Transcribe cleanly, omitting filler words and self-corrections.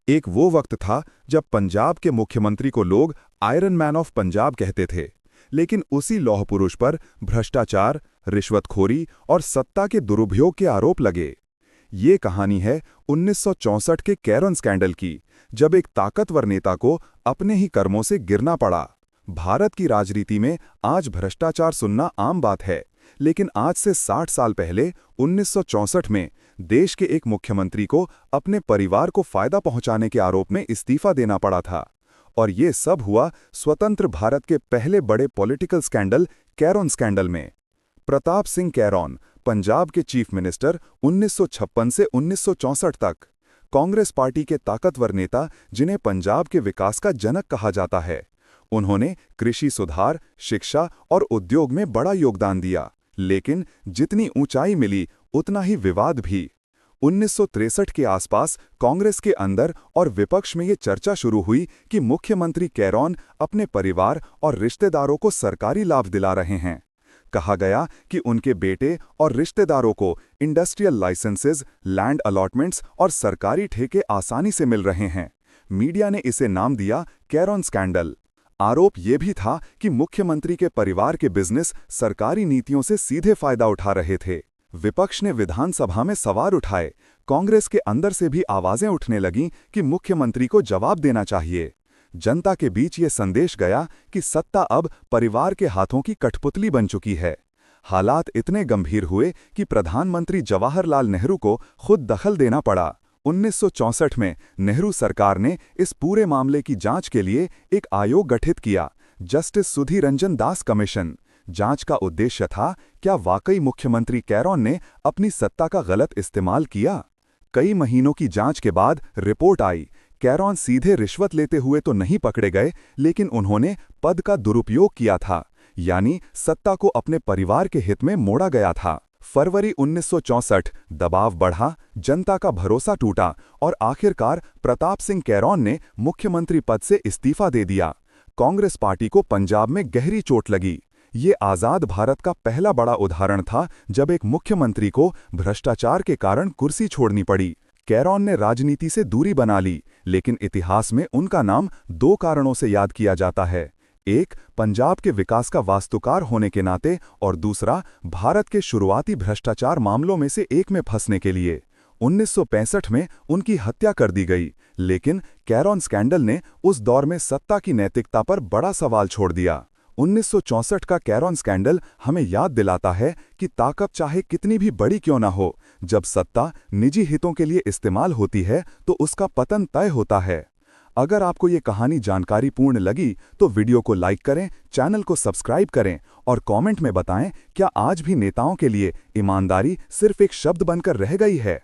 एक वो वक्त था जब पंजाब के मुख्यमंत्री को लोग आयरन मैन ऑफ पंजाब कहते थे, लेकिन उसी लौह पुरुष पर भ्रष्टाचार, रिश्वतखोरी और सत्ता के दुरुपयोग के आरोप लगे। ये कहानी है 1964 के कैरन स्कैंडल की, जब एक ताकतवर नेता को अपने ही कर्मों से गिरना पड़ा। भारत की राजनीति में आज भ्रष्टाचार सुनना आम बात है, लेकिन आज से 60 साल पहले 1964 में देश के एक मुख्यमंत्री को अपने परिवार को फायदा पहुंचाने के आरोप में इस्तीफा देना पड़ा था। और ये सब हुआ स्वतंत्र भारत के पहले बड़े पॉलिटिकल स्कैंडल कैरन स्कैंडल में। प्रताप सिंह कैरन, पंजाब के चीफ मिनिस्टर 1956 से 1964 तक, कांग्रेस पार्टी के ताकतवर नेता जिन्हें पंजाब के विकास का जनक कहा जाता है। उन्होंने कृषि सुधार, शिक्षा और उद्योग में बड़ा योगदान दिया, लेकिन जितनी ऊंचाई मिली उतना ही विवाद भी। 1963 के आसपास कांग्रेस के अंदर और विपक्ष में ये चर्चा शुरू हुई कि मुख्यमंत्री कैरन अपने परिवार और रिश्तेदारों को सरकारी लाभ दिला रहे हैं। कहा गया कि उनके बेटे और रिश्तेदारों को इंडस्ट्रियल लाइसेंसेज, लैंड अलॉटमेंट्स और सरकारी ठेके आसानी से मिल रहे हैं। मीडिया ने इसे नाम दिया कैरन स्कैंडल। आरोप ये भी था कि मुख्यमंत्री के परिवार के बिजनेस सरकारी नीतियों से सीधे फायदा उठा रहे थे। विपक्ष ने विधानसभा में सवाल उठाए। कांग्रेस के अंदर से भी आवाजें उठने लगीं कि मुख्यमंत्री को जवाब देना चाहिए। जनता के बीच ये संदेश गया कि सत्ता अब परिवार के हाथों की कठपुतली बन चुकी है। हालात इतने गंभीर हुए कि प्रधानमंत्री जवाहरलाल नेहरू को खुद दखल देना पड़ा। 1964 में नेहरू सरकार ने इस पूरे मामले की जांच के लिए एक आयोग गठित किया, जस्टिस सुधीर रंजन दास कमीशन। जांच का उद्देश्य था, क्या वाकई मुख्यमंत्री कैरन ने अपनी सत्ता का गलत इस्तेमाल किया। कई महीनों की जांच के बाद रिपोर्ट आई। कैरन सीधे रिश्वत लेते हुए तो नहीं पकड़े गए, लेकिन उन्होंने पद का दुरुपयोग किया था, यानी सत्ता को अपने परिवार के हित में मोड़ा गया था। फरवरी 1964 दबाव बढ़ा, जनता का भरोसा टूटा और आखिरकार प्रताप सिंह कैरन ने मुख्यमंत्री पद से इस्तीफा दे दिया। कांग्रेस पार्टी को पंजाब में गहरी चोट लगी। ये आज़ाद भारत का पहला बड़ा उदाहरण था जब एक मुख्यमंत्री को भ्रष्टाचार के कारण कुर्सी छोड़नी पड़ी। कैरन ने राजनीति से दूरी बना ली, लेकिन इतिहास में उनका नाम दो कारणों से याद किया जाता है। एक, पंजाब के विकास का वास्तुकार होने के नाते, और दूसरा, भारत के शुरुआती भ्रष्टाचार मामलों में से एक में फंसने के लिए। 1965 में उनकी हत्या कर दी गई, लेकिन कैरन स्कैंडल ने उस दौर में सत्ता की नैतिकता पर बड़ा सवाल छोड़ दिया। 1964 का कैरन स्कैंडल हमें याद दिलाता है कि ताकत चाहे कितनी भी बड़ी क्यों ना हो, जब सत्ता निजी हितों के लिए इस्तेमाल होती है तो उसका पतन तय होता है। अगर आपको ये कहानी जानकारीपूर्ण लगी तो वीडियो को लाइक करें, चैनल को सब्सक्राइब करें और कमेंट में बताएं, क्या आज भी नेताओं के लिए ईमानदारी सिर्फ एक शब्द बनकर रह गई है।